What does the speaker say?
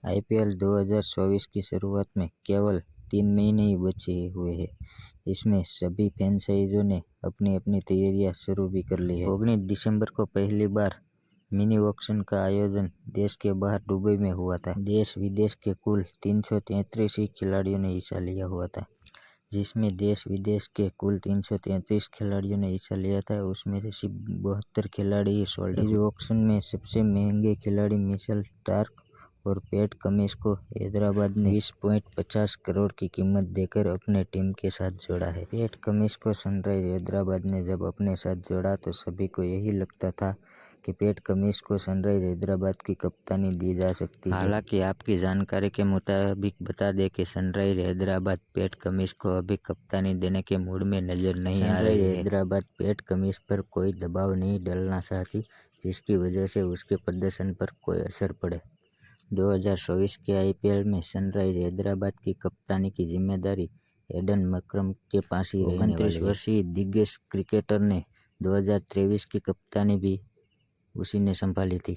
IPL 2024 की शुरुआत में केवल 3 महीने ही बचे हुए हैं। इसमें सभी फ्रेंचाइजों ने अपनी अपनी तैयारियां शुरू भी कर ली है। 19 दिसंबर को पहली बार मिनी ऑक्शन का आयोजन देश के बाहर दुबई में हुआ था। देश विदेश के कुल 333 ही खिलाड़ियों ने हिस्सा लिया हुआ था, जिसमें देश विदेश के कुल 333 खिलाड़ियों ने हिस्सा लिया था। उसमें से सिर्फ 72 खिलाड़ी ही सोल्ड। इस ऑक्शन में सबसे महंगे खिलाड़ी मिचेल स्टार्क और पैट कमिंस को हैदराबाद ने 20.50 करोड़ की कीमत देकर अपने टीम के साथ जोड़ा है। पैट कमिंस को सनराइज हैदराबाद ने जब अपने साथ जोड़ा तो सभी को यही लगता था कि पैट कमिंस को सनराइज हैदराबाद की कप्तानी दी जा सकती है। हालांकि आपकी जानकारी के मुताबिक बता दें कि सनराइज हैदराबाद पैट कमिंस को अभी कप्तानी देने के मूड में नजर नहीं आ रही है। हैदराबाद पैट कमिंस पर कोई दबाव नहीं डालना चाहती, जिसकी वजह से उसके प्रदर्शन पर कोई असर पड़े। 2024 के आईपीएल में सनराइज हैदराबाद की कप्तानी की जिम्मेदारी एडन मकरम के पास ही रहने वाली है। 29 वर्षीय दिग्गज क्रिकेटर ने 2023 की कप्तानी भी उसी ने संभाली थी।